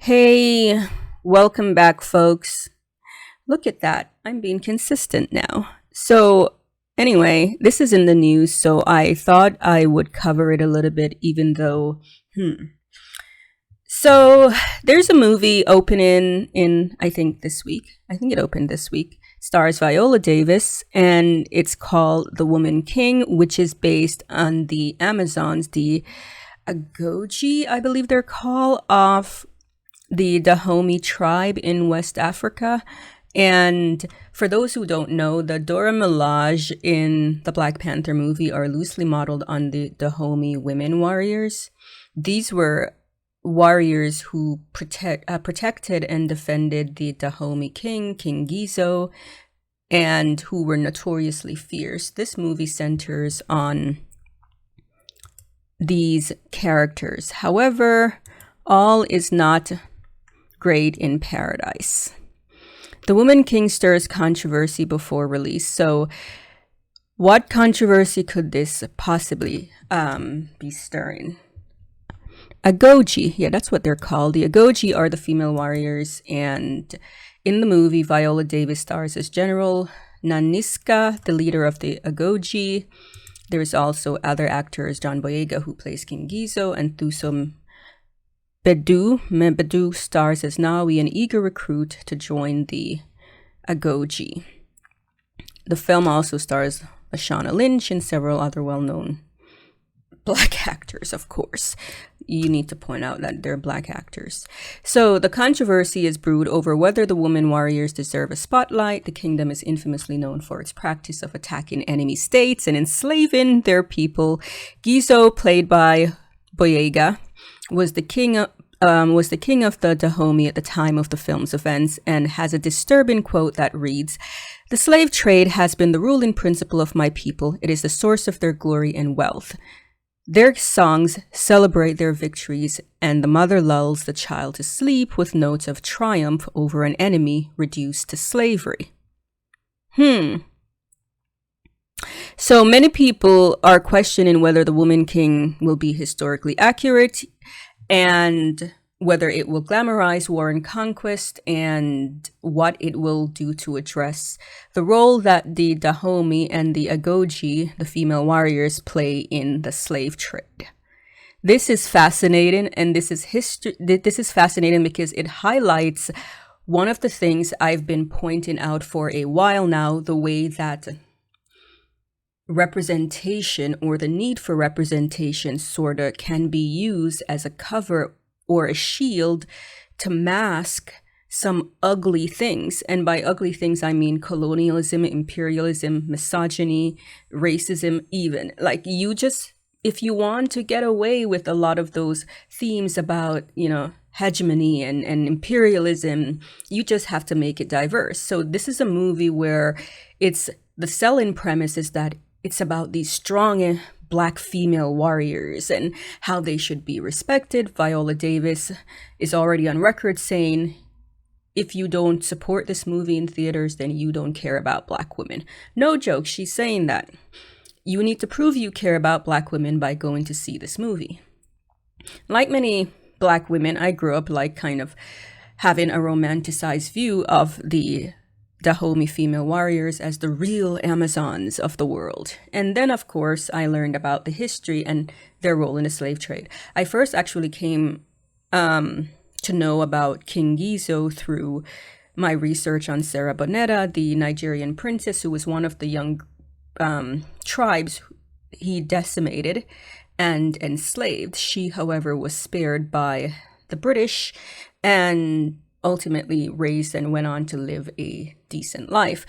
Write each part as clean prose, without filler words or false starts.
Hey, welcome back, folks. Look at that. I'm being consistent now. Anyway, this is in the news, so I thought I would cover it a little bit, even though, hmm. So, there's a movie opening in, I think, this week. I think it opened this week. Stars Viola Davis, and it's called The Woman King, which is based on the Amazons, the Agoji, I believe they're called, of the Dahomey tribe in West Africa. And for those who don't know, the Dora Milaje in the Black Panther movie are loosely modeled on the Dahomey women warriors. These were warriors who protected and defended the Dahomey king, King Gizo, and who were notoriously fierce. This movie centers on these characters. However, all is not great in paradise. The Woman King stirs controversy before release. So, what controversy could this possibly be stirring? Agoji, yeah, that's what they're called. The Agoji are the female warriors, and in the movie, Viola Davis stars as General Naniska, the leader of the Agoji. There's also other actors, John Boyega, who plays King Gizo, and Thuso Bedu stars as Nawi, an eager recruit to join the Agoji. The film also stars Lashana Lynch and several other well-known Black actors, of course. You need to point out that they're Black actors. So the controversy is brewed over whether the women warriors deserve a spotlight. The kingdom is infamously known for its practice of attacking enemy states and enslaving their people. Gizo, played by Boyega, was the king of the Dahomey at the time of the film's events, and has a disturbing quote that reads, "The slave trade has been the ruling principle of my people. It is the source of their glory and wealth. Their songs celebrate their victories, and the mother lulls the child to sleep with notes of triumph over an enemy reduced to slavery." So many people are questioning whether The Woman King will be historically accurate and whether it will glamorize war and conquest, and what it will do to address the role that the Dahomey and the Agoji, the female warriors, play in the slave trade. This is fascinating, and this is fascinating because it highlights one of the things I've been pointing out for a while now, the way that representation, or the need for representation, sort of can be used as a cover or a shield to mask some ugly things. And by ugly things, I mean colonialism, imperialism, misogyny, racism, even. Like, if you want to get away with a lot of those themes about, hegemony and imperialism, you just have to make it diverse. So this is a movie where the selling premise is that it's about these strong Black female warriors and how they should be respected. Viola Davis is already on record saying, if you don't support this movie in theaters, then you don't care about Black women. No joke, she's saying that. You need to prove you care about Black women by going to see this movie. Like many Black women, I grew up kind of having a romanticized view of the Dahomey female warriors as the real Amazons of the world. And then, of course, I learned about the history and their role in the slave trade. I first actually came to know about King Gizo through my research on Sarah Bonetta, the Nigerian princess who was one of the young tribes he decimated and enslaved. She, however, was spared by the British and ultimately raised and went on to live a decent life.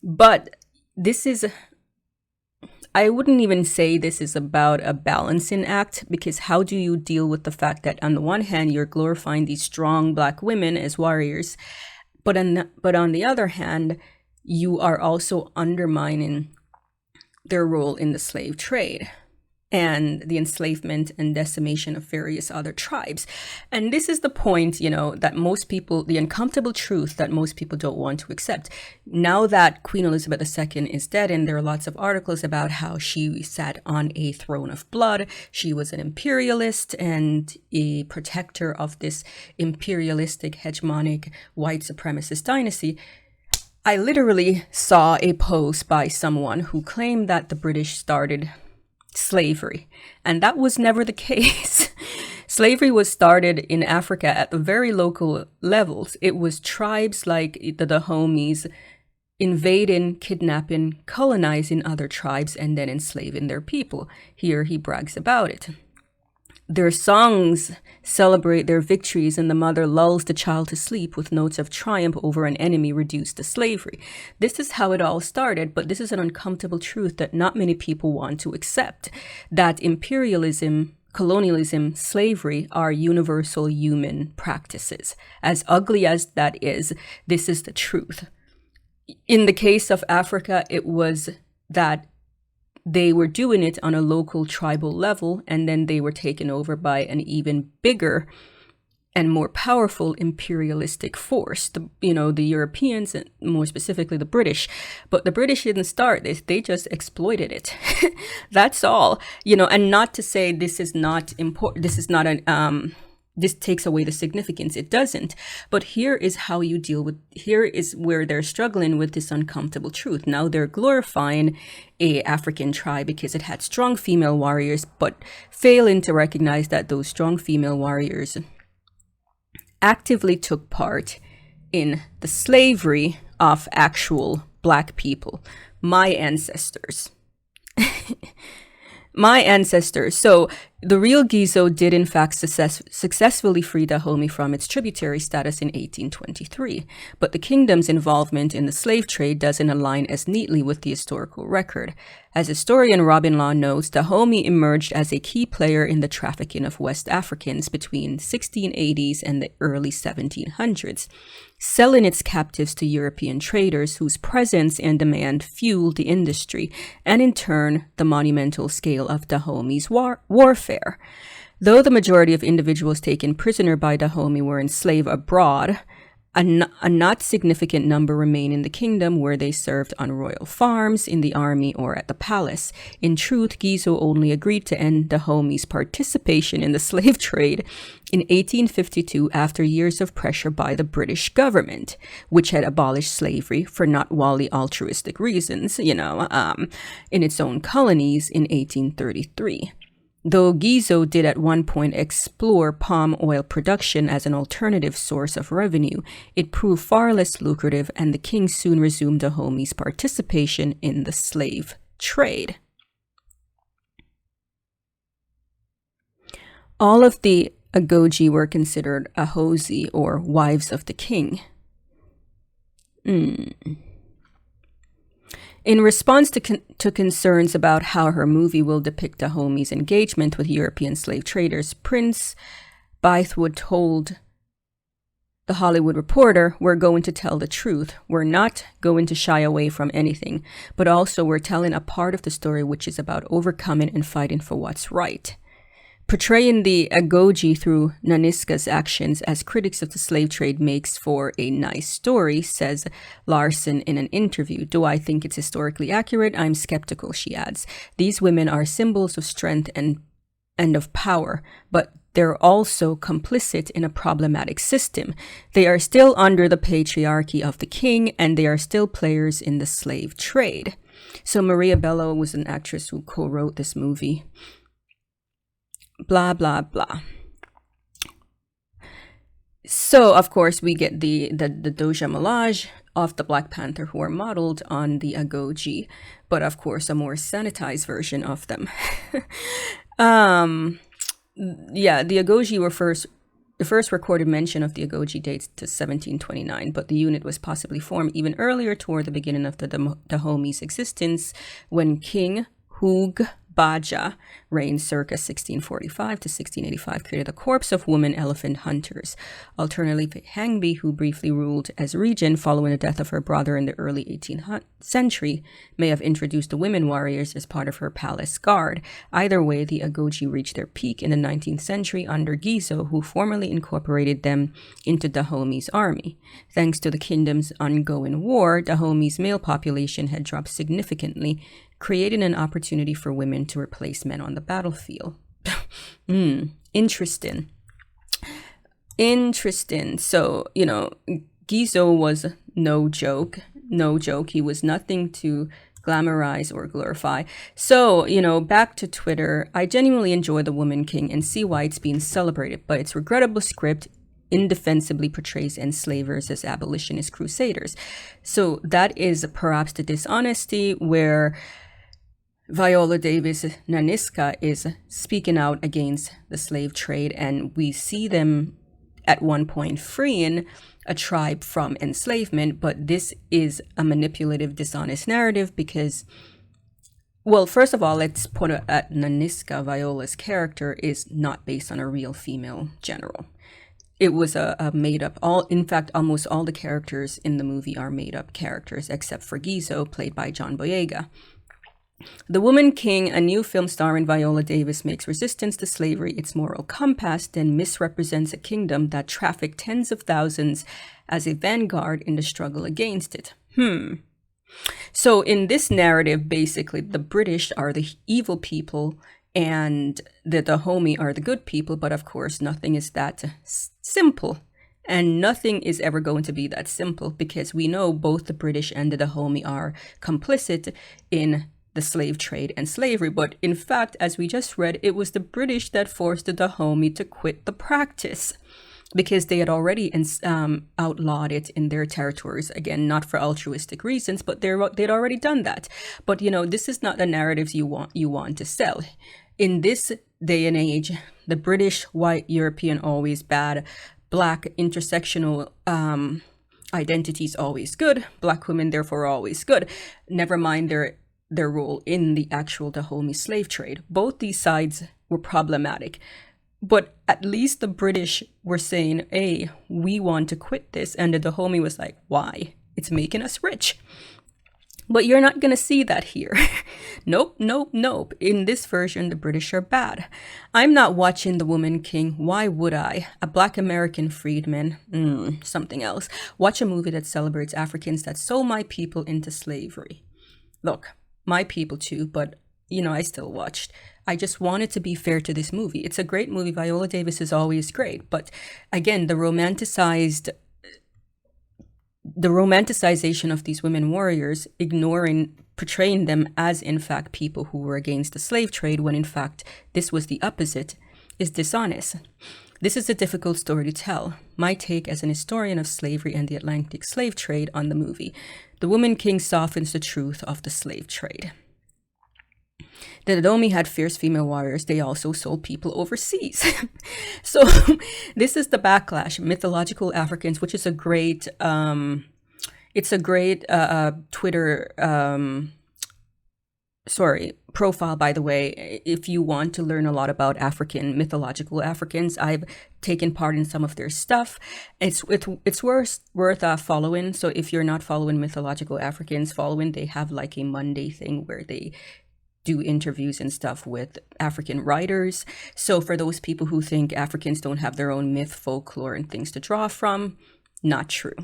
But I wouldn't even say this is about a balancing act, because how do you deal with the fact that on the one hand, you're glorifying these strong Black women as warriors, but on the other hand, you are also undermining their role in the slave trade? and the enslavement and decimation of various other tribes. And this is the point, that most people, the uncomfortable truth that most people don't want to accept. Now that Queen Elizabeth II is dead, and there are lots of articles about how she sat on a throne of blood, she was an imperialist and a protector of this imperialistic, hegemonic, white supremacist dynasty. I literally saw a post by someone who claimed that the British started slavery, and that was never the case. Slavery was started in Africa at the very local levels. It was tribes like the Dahomeys invading, kidnapping, colonizing other tribes, and then enslaving their people. Here he brags about it. Their songs celebrate their victories, and the mother lulls the child to sleep with notes of triumph over an enemy reduced to slavery. This is how it all started, but this is an uncomfortable truth that not many people want to accept, that imperialism, colonialism, slavery are universal human practices. As ugly as that is, this is the truth. In the case of Africa, it was that they were doing it on a local tribal level, and then they were taken over by an even bigger and more powerful imperialistic force, the Europeans, and more specifically the British. But the British didn't start this, they just exploited it. That's all, and not to say this is not important, this is not this takes away the significance. It doesn't. But here is how you deal with, here is where they're struggling with this uncomfortable truth. Now they're glorifying a African tribe because it had strong female warriors, but failing to recognize that those strong female warriors actively took part in the slavery of actual Black people, my ancestors. My ancestors. So the real Gizo did in fact successfully free Dahomey from its tributary status in 1823, but the kingdom's involvement in the slave trade doesn't align as neatly with the historical record. As historian Robin Law notes, Dahomey emerged as a key player in the trafficking of West Africans between 1680s and the early 1700s, selling its captives to European traders whose presence and demand fueled the industry, and in turn, the monumental scale of Dahomey's warfare. Though the majority of individuals taken prisoner by Dahomey were enslaved abroad, a not significant number remain in the kingdom, where they served on royal farms, in the army, or at the palace. In truth, Gizo only agreed to end Dahomey's participation in the slave trade in 1852 after years of pressure by the British government, which had abolished slavery for not wholly altruistic reasons, in its own colonies in 1833. Though Gizo did at one point explore palm oil production as an alternative source of revenue, it proved far less lucrative, and the king soon resumed Dahomey's participation in the slave trade. All of the Agoji were considered Ahosi, or wives of the king. In response to concerns about how her movie will depict Dahomey's engagement with European slave traders, Prince Bythewood told The Hollywood Reporter, "We're going to tell the truth. We're not going to shy away from anything, but also we're telling a part of the story which is about overcoming and fighting for what's right." Portraying the Agoji through Naniska's actions as critics of the slave trade makes for a nice story, says Larson in an interview. "Do I think it's historically accurate? I'm skeptical," she adds. "These women are symbols of strength and of power, but they're also complicit in a problematic system. They are still under the patriarchy of the king, and they are still players in the slave trade." So Maria Bello was an actress who co-wrote this movie. Blah, blah, blah. So, of course, we get the Doja Malaj of the Black Panther, who are modeled on the Agoji, but of course a more sanitized version of them. Yeah, the Agoji were the first recorded mention of the Agoji dates to 1729, but the unit was possibly formed even earlier, toward the beginning of the Dahomey's existence, when King Hugh Baja reigned circa 1645 to 1685, created a corps of women elephant hunters. Alternatively, Hangbi, who briefly ruled as regent following the death of her brother in the early 18th century, may have introduced the women warriors as part of her palace guard. Either way, the Agoji reached their peak in the 19th century under Gizo, who formally incorporated them into Dahomey's army. Thanks to the kingdom's ongoing war, Dahomey's male population had dropped significantly, creating an opportunity for women to replace men on the battlefield. Interesting. So, Gizo was no joke. He was nothing to glamorize or glorify. So, back to Twitter, I genuinely enjoy The Woman King and see why it's being celebrated, but its regrettable script indefensibly portrays enslavers as abolitionist crusaders. So that is perhaps the dishonesty where Viola Davis Nanisca is speaking out against the slave trade, and we see them at one point freeing a tribe from enslavement, but this is a manipulative, dishonest narrative because, well, first of all, let's put it at Nanisca. Viola's character is not based on a real female general. It was a made-up, almost all the characters in the movie are made-up characters, except for Gizo, played by John Boyega. The Woman King, a new film starring Viola Davis, makes resistance to slavery its moral compass, then misrepresents a kingdom that trafficked tens of thousands as a vanguard in the struggle against it. So in this narrative, basically, the British are the evil people and the Dahomey are the good people, but of course, nothing is that simple. And nothing is ever going to be that simple because we know both the British and the Dahomey are complicit in the slave trade and slavery. But in fact, as we just read, it was the British that forced the Dahomey to quit the practice because they had already outlawed it in their territories. Again, not for altruistic reasons, but they'd already done that. But this is not the narratives you want to sell. In this day and age, the British, white, European, always bad. Black, intersectional identities always good. Black women, therefore, always good. Never mind their role in the actual Dahomey slave trade. Both these sides were problematic. But at least the British were saying, hey, we want to quit this. And the Dahomey was like, why? It's making us rich. But you're not going to see that here. Nope. In this version, the British are bad. I'm not watching The Woman King. Why would I? A Black American freedman, something else. Watch a movie that celebrates Africans that sold my people into slavery. Look, my people too, but I still watched. I just wanted to be fair to this movie. It's a great movie. Viola Davis is always great. But again, the romanticization of these women warriors, portraying them as, in fact, people who were against the slave trade, when in fact this was the opposite, is dishonest. This is a difficult story to tell. My take as an historian of slavery and the Atlantic slave trade on the movie. The Woman King softens the truth of the slave trade. The Dahomey had fierce female warriors. They also sold people overseas. So this is the backlash. Mythological Africans, which is a great, Twitter, profile, by the way. If you want to learn a lot about mythological Africans, I've taken part in some of their stuff. It's worth following. So if you're not following mythological Africans, they have like a Monday thing where they do interviews and stuff with African writers. So for those people who think Africans don't have their own myth, folklore, and things to draw from, not true.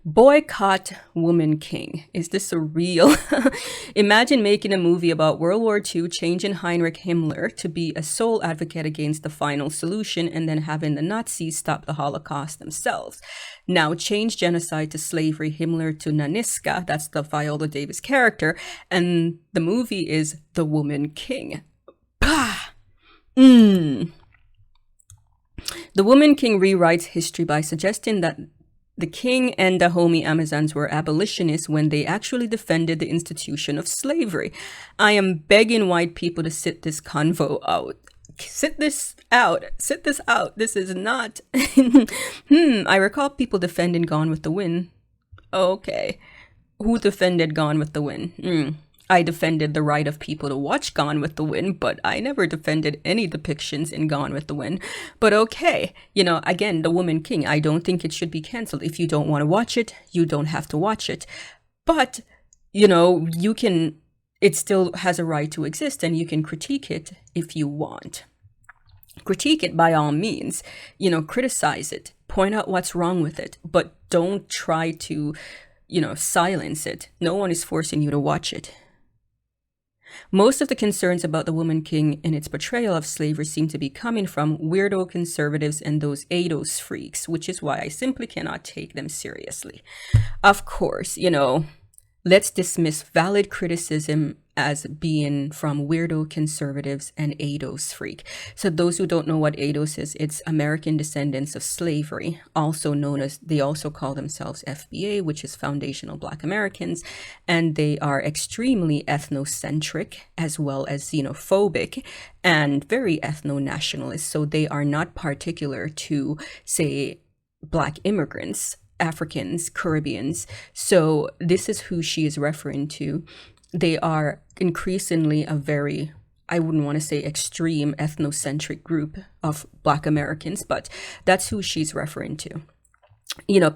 Boycott Woman King. Is this a real? Imagine making a movie about World War II, changing Heinrich Himmler to be a sole advocate against the final solution, and then having the Nazis stop the Holocaust themselves. Now change genocide to slavery, Himmler to Nanisca, that's the Viola Davis character, and the movie is The Woman King. Bah! The Woman King rewrites history by suggesting that the king and Dahomey Amazons were abolitionists when they actually defended the institution of slavery. I am begging white people to sit this convo out. Sit this out. This is not... I recall people defending Gone with the Wind. Okay. Who defended Gone with the Wind? I defended the right of people to watch Gone with the Wind, but I never defended any depictions in Gone with the Wind. But okay, again, The Woman King, I don't think it should be canceled. If you don't want to watch it, you don't have to watch it. But, you can, it still has a right to exist, and you can critique it if you want. Critique it by all means, criticize it, point out what's wrong with it, but don't try to, silence it. No one is forcing you to watch it. Most of the concerns about The Woman King and its portrayal of slavery seem to be coming from weirdo conservatives and those ADOS freaks, which is why I simply cannot take them seriously. Of course, let's dismiss valid criticism as being from weirdo conservatives and ADOS freak. So those who don't know what ADOS is, it's American Descendants of Slavery, also known as, they also call themselves FBA, which is Foundational Black Americans, and they are extremely ethnocentric as well as xenophobic and very ethno-nationalist. So they are not particular to, say, Black immigrants, Africans, Caribbeans. So this is who she is referring to. They are increasingly a very, I wouldn't want to say extreme ethnocentric group of Black Americans, but that's who she's referring to.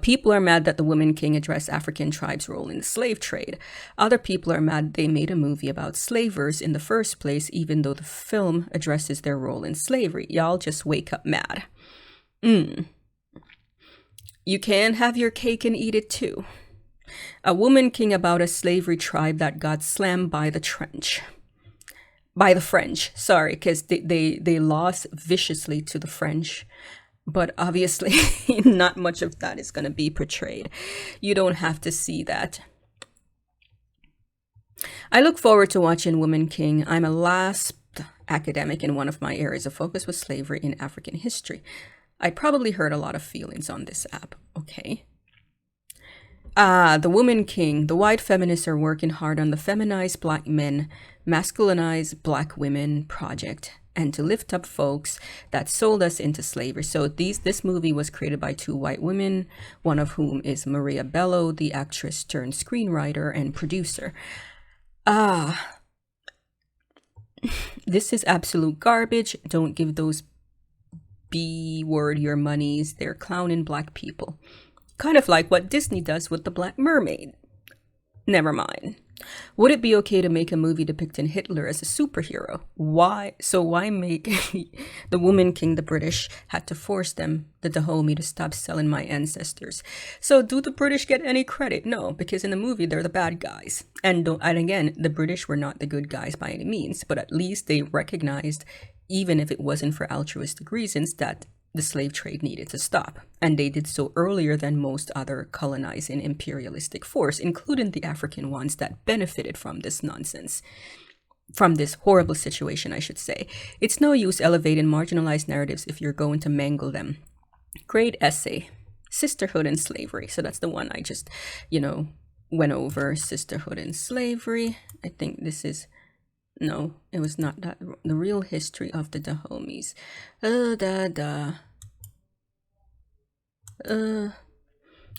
People are mad that The Woman King addressed African tribes' role in the slave trade. Other people are mad they made a movie about slavers in the first place, even though the film addresses their role in slavery. Y'all just wake up mad. You can have your cake and eat it too. A Woman King about a slavery tribe that got slammed by the French, sorry, because they lost viciously to the French. But obviously, not much of that is going to be portrayed. You don't have to see that. I look forward to watching Woman King. I'm a last academic, and one of my areas of focus was slavery in African history. I probably hurt a lot of feelings on this app, okay? The Woman King. The white feminists are working hard on the Feminized Black Men, Masculinized Black Women project, and to lift up folks that sold us into slavery. So this movie was created by two white women, one of whom is Maria Bello, the actress turned screenwriter and producer. This is absolute garbage. Don't give those B-word your monies. They're clowning Black people. Kind of like what Disney does with The Black Mermaid. Never mind. Would it be okay to make a movie depicting Hitler as a superhero? Why make The Woman King? The British had to force them, the Dahomey, to stop selling my ancestors. So do the British get any credit? No, because in the movie they're the bad guys. And again, the British were not the good guys by any means, but at least they recognized, even if it wasn't for altruistic reasons, that the slave trade needed to stop. And they did so earlier than most other colonizing imperialistic force, including the African ones that benefited from this nonsense. From this horrible situation, I should say. It's no use elevating marginalized narratives if you're going to mangle them. Great essay. Sisterhood and Slavery. So that's the one I just, went over. Sisterhood and Slavery. I think this is... No, it was not that. The Real History of the Dahomeys.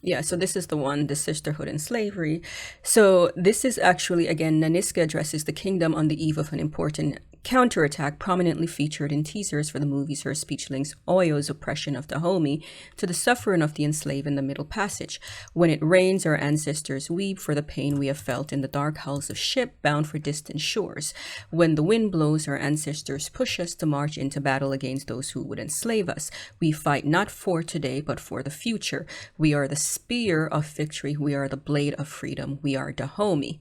Yeah, so this is the one, the Sisterhood and Slavery. So this is actually, again, Naniska addresses the kingdom on the eve of an important counterattack, prominently featured in teasers for the movies. Her speech links Oyo's oppression of Dahomey to the suffering of the enslaved in the Middle Passage. When it rains, our ancestors weep for the pain we have felt in the dark hulls of ship bound for distant shores. When the wind blows, our ancestors push us to march into battle against those who would enslave us. We fight not for today, but for the future. We are the spear of victory. We are the blade of freedom. We are Dahomey.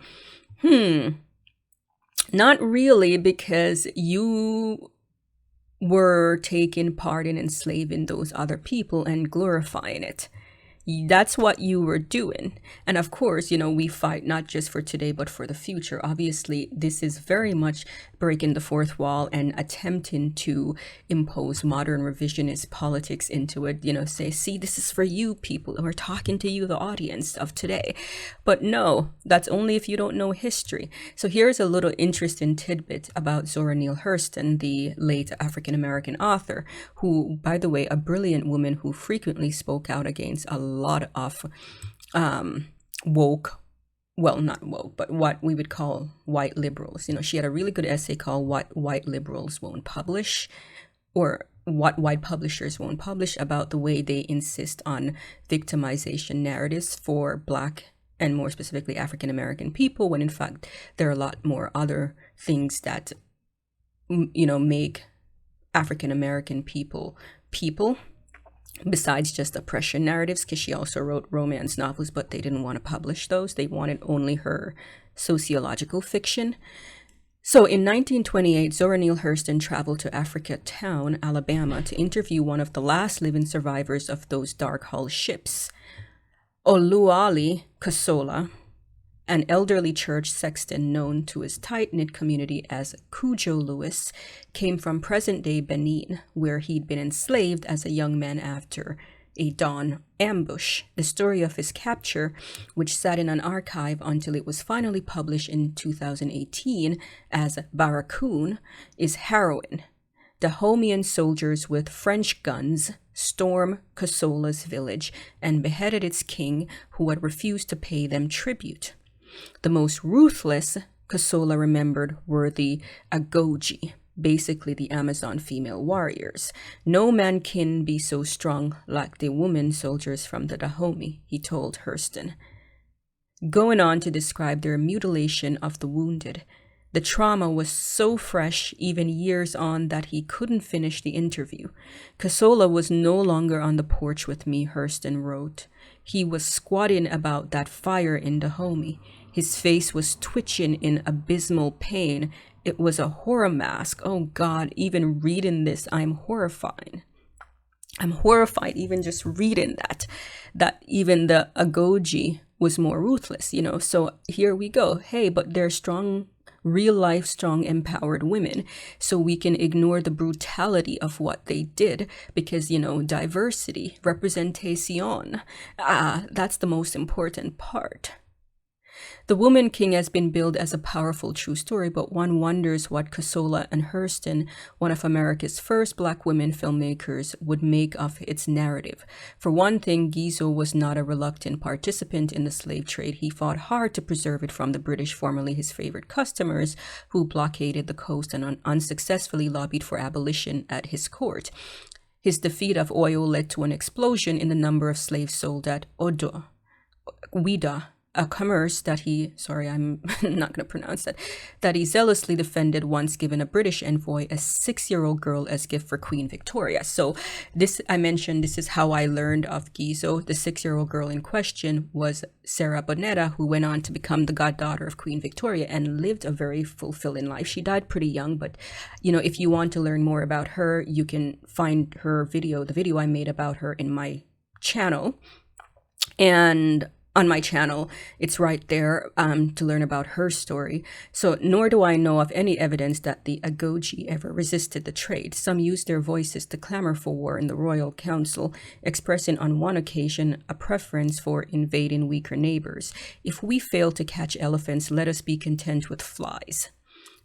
Not really, because you were taking part in enslaving those other people and glorifying it. That's what you were doing. And of course, we fight not just for today, but for the future. Obviously, this is very much breaking the fourth wall and attempting to impose modern revisionist politics into it. Say, see, this is for you people. We're talking to you, the audience of today. But no, that's only if you don't know history. So here's a little interesting tidbit about Zora Neale Hurston, the late African-American author, who, by the way, a brilliant woman who frequently spoke out against a lot of woke well, not woke, but what we would call white liberals. She had a really good essay called What White Liberals Won't Publish, or what white publishers won't publish, about the way they insist on victimization narratives for Black and more specifically African American people, when in fact there are a lot more other things that, make African American people besides just oppression narratives, because she also wrote romance novels, but they didn't want to publish those. They wanted only her sociological fiction. So in 1928, Zora Neale Hurston traveled to Africa Town, Alabama, to interview one of the last living survivors of those dark hull ships. Oluwale Kasola, an elderly church sexton known to his tight-knit community as Cujo Lewis, came from present-day Benin, where he'd been enslaved as a young man after a dawn ambush. The story of his capture, which sat in an archive until it was finally published in 2018 as Barracoon, is harrowing. Dahomeyan soldiers with French guns stormed Kasola's village and beheaded its king, who had refused to pay them tribute. The most ruthless, Kasola remembered, were the Agoji, basically the Amazon female warriors. No man can be so strong like the women soldiers from the Dahomey, he told Hurston, going on to describe their mutilation of the wounded. The trauma was so fresh, even years on, that he couldn't finish the interview. Kasola was no longer on the porch with me, Hurston wrote. He was squatting about that fire in Dahomey. His face was twitching in abysmal pain. It was a horror mask. Oh God, even reading this, I'm horrified. I'm horrified even just reading that even the Agoji was more ruthless, So here we go. Hey, but they're strong, real life, strong, empowered women. So we can ignore the brutality of what they did because, diversity, representation, that's the most important part. The Woman King has been billed as a powerful true story, but one wonders what Kasola and Hurston, one of America's first Black women filmmakers, would make of its narrative. For one thing, Gizo was not a reluctant participant in the slave trade. He fought hard to preserve it from the British, formerly his favorite customers, who blockaded the coast and unsuccessfully lobbied for abolition at his court. His defeat of oil led to an explosion in the number of slaves sold at Ouida, a commerce that I'm not going to pronounce that he zealously defended, once given a British envoy, a 6-year-old girl, as gift for Queen Victoria. So this is how I learned of Gizo. The 6-year-old girl in question was Sarah Bonetta, who went on to become the goddaughter of Queen Victoria and lived a very fulfilling life. She died pretty young, but if you want to learn more about her, you can find the video I made about her in my channel. And on my channel, it's right there to learn about her story. So nor do I know of any evidence that the Agoji ever resisted the trade. Some used their voices to clamor for war in the Royal Council, expressing on one occasion a preference for invading weaker neighbors. If we fail to catch elephants, let us be content with flies.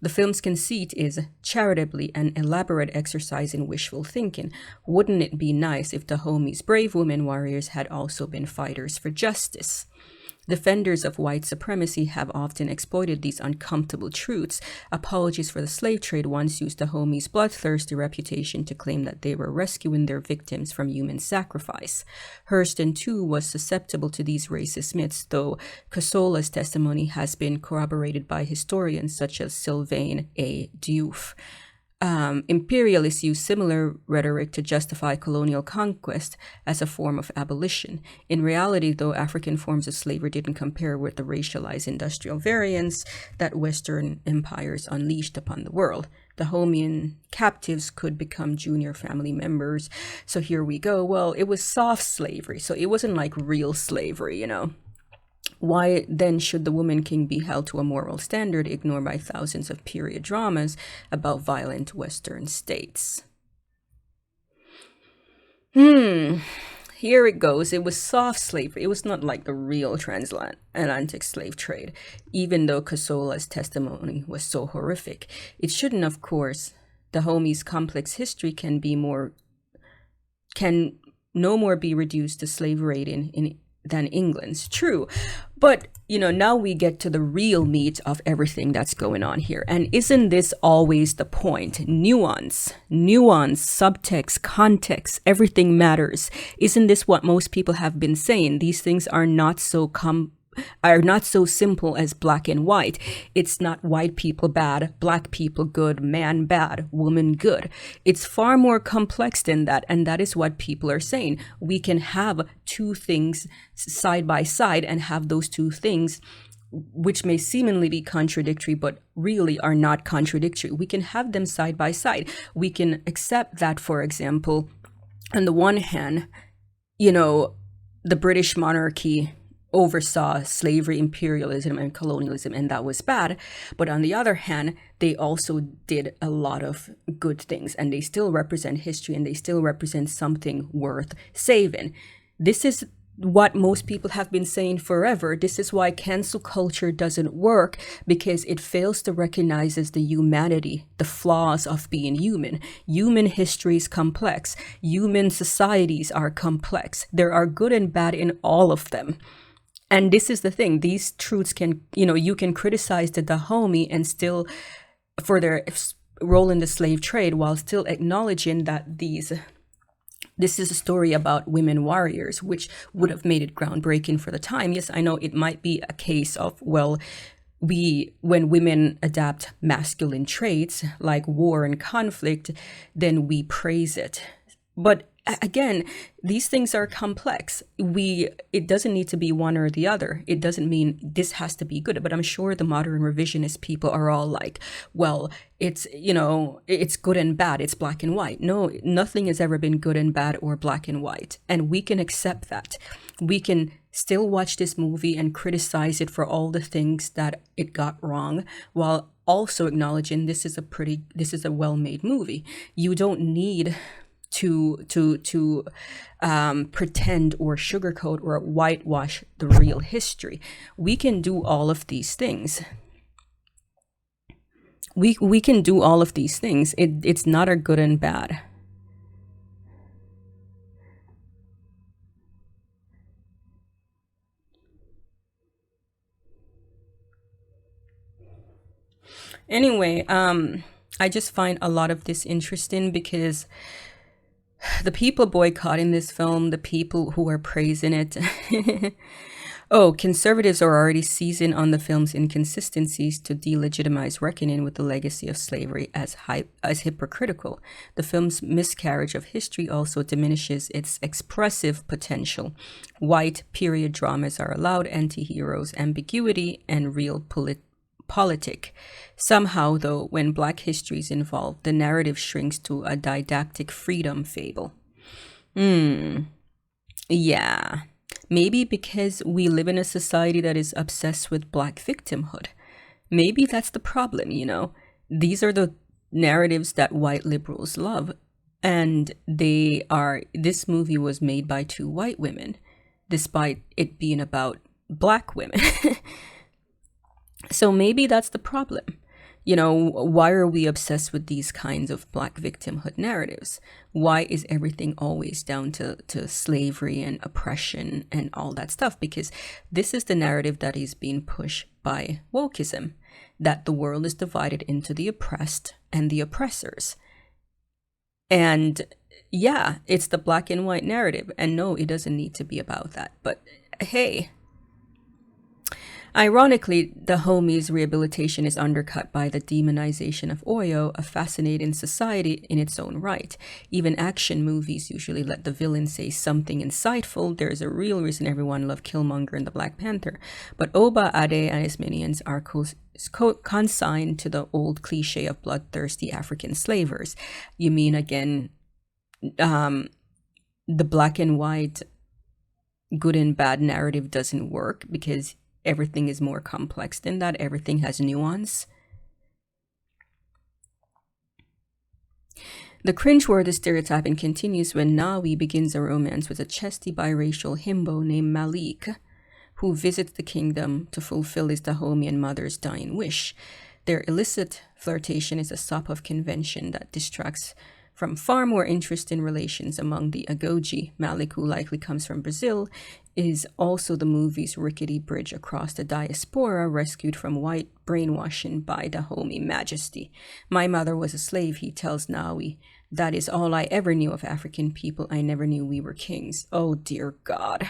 The film's conceit is charitably an elaborate exercise in wishful thinking. Wouldn't it be nice if Dahomey's brave women warriors had also been fighters for justice? Defenders of white supremacy have often exploited these uncomfortable truths. Apologists for the slave trade once used Dahomey's bloodthirsty reputation to claim that they were rescuing their victims from human sacrifice. Hurston, too, was susceptible to these racist myths, though Kasola's testimony has been corroborated by historians such as Sylvain A. Diouf. Imperialists use similar rhetoric to justify colonial conquest as a form of abolition. In reality, though, African forms of slavery didn't compare with the racialized industrial variants that Western empires unleashed upon the world. Dahomeyan captives could become junior family members. So here we go. Well, it was soft slavery, so it wasn't like real slavery, Why then should the Woman King be held to a moral standard ignored by thousands of period dramas about violent Western states? Here it goes. It was soft slavery. It was not like the real transatlantic slave trade, even though Kasola's testimony was so horrific. It shouldn't, of course. Dahomey's complex history can no more be reduced to slave raiding in than England's. True. But, now we get to the real meat of everything that's going on here. And isn't this always the point? Nuance, subtext, context, everything matters. Isn't this what most people have been saying? These things are not so simple as black and white. It's not white people bad, black people good, man bad, woman good. It's far more complex than that, and that is what people are saying. We can have two things side by side and have those two things which may seemingly be contradictory but really are not contradictory. We can have them side by side. We can accept that, for example, on the one hand, the British monarchy oversaw slavery, imperialism, and colonialism, and that was bad. But on the other hand, they also did a lot of good things, and they still represent history, and they still represent something worth saving. This is what most people have been saying forever. This is why cancel culture doesn't work, because it fails to recognize the humanity, the flaws of being human. Human history is complex. Human societies are complex. There are good and bad in all of them. And this is the thing. These truths can, you can criticize the Dahomey and still for their role in the slave trade while still acknowledging that this is a story about women warriors, which would have made it groundbreaking for the time. Yes, I know it might be a case of, when women adapt masculine traits like war and conflict, then we praise it. But again, these things are complex. It doesn't need to be one or the other. It doesn't mean this has to be good. But I'm sure the modern revisionist people are all like, well, it's good and bad. It's black and white. No, nothing has ever been good and bad or black and white. And we can accept that. We can still watch this movie and criticize it for all the things that it got wrong, while also acknowledging this is a well-made movie. You don't need to pretend or sugarcoat or whitewash the real history. We can do all of these things. We can do all of these things. It's not a good and bad. Anyway, I just find a lot of this interesting because the people boycotting this film, the people who are praising it, conservatives are already seizing on the film's inconsistencies to delegitimize reckoning with the legacy of slavery as hypocritical. The film's miscarriage of history also diminishes its expressive potential. White period dramas are allowed anti-heroes, ambiguity, and real politic. Somehow, though, when black history is involved, the narrative shrinks to a didactic freedom fable. Yeah. Maybe because we live in a society that is obsessed with black victimhood. Maybe that's the problem, These are the narratives that white liberals love. And this movie was made by two white women, despite it being about black women. So maybe that's the problem. Why are we obsessed with these kinds of black victimhood narratives? Why is everything always down to slavery and oppression and all that stuff? Because this is the narrative that is being pushed by wokeism, that the world is divided into the oppressed and the oppressors. And yeah, it's the black and white narrative. And no, it doesn't need to be about that. But hey, ironically, Dahomey's rehabilitation is undercut by the demonization of Oyo, a fascinating society in its own right. Even action movies usually let the villain say something insightful. There's a real reason everyone loved Killmonger and the Black Panther. But Oba Ade and his minions are consigned to the old cliche of bloodthirsty African slavers. You mean, again, the black and white good and bad narrative doesn't work because everything is more complex than that. Everything has nuance. The cringeworthy stereotyping continues when Nawi begins a romance with a chesty biracial himbo named Malik, who visits the kingdom to fulfill his Dahomeyan mother's dying wish. Their illicit flirtation is a sop of convention that distracts From far more interesting relations among the Agoji, Malik, who likely comes from Brazil, is also the movie's rickety bridge across the diaspora rescued from white brainwashing by Dahomey majesty. My mother was a slave, he tells Nawi. That is all I ever knew of African people. I never knew we were kings. Oh, dear God.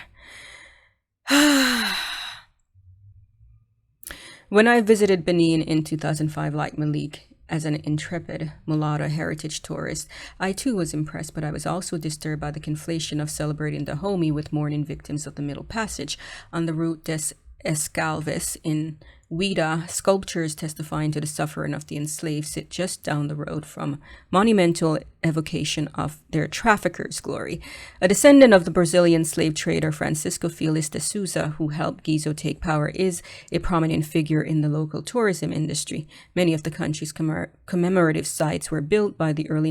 When I visited Benin in 2005, like Malik, as an intrepid mulatto heritage tourist, I too was impressed, but I was also disturbed by the conflation of celebrating Dahomey with mourning victims of the Middle Passage. On the Route des Esclaves in Ouida, sculptures testifying to the suffering of the enslaved sit just down the road from monumental evocation of their traffickers' glory. A descendant of the Brazilian slave trader Francisco Felix de Souza, who helped Guizot take power, is a prominent figure in the local tourism industry. Many of the country's commemorative sites were built by the early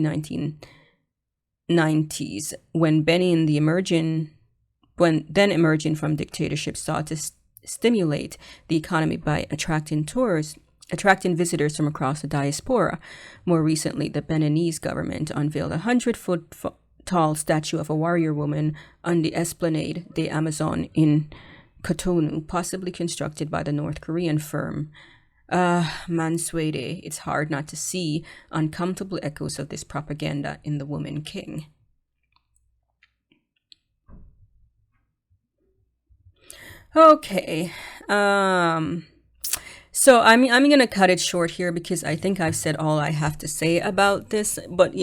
1990s, when Benin, then emerging from dictatorship, sought to stimulate the economy by attracting visitors from across the diaspora. More recently, the Beninese government unveiled a 100-foot tall statue of a warrior woman on the Esplanade des Amazones in Cotonou, possibly constructed by the North Korean firm Mansuede. It's hard not to see uncomfortable echoes of this propaganda in The Woman King. Okay. So I'm going to cut it short here because I think I've said all I have to say about this, but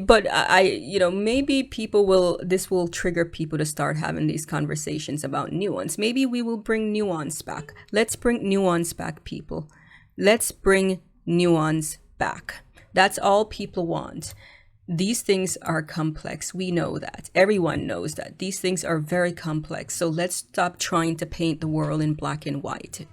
but maybe this will trigger people to start having these conversations about nuance. Maybe we will bring nuance back. Let's bring nuance back, people. Let's bring nuance back. That's all people want. These things are complex. We know that. Everyone knows that. These things are very complex. So let's stop trying to paint the world in black and white.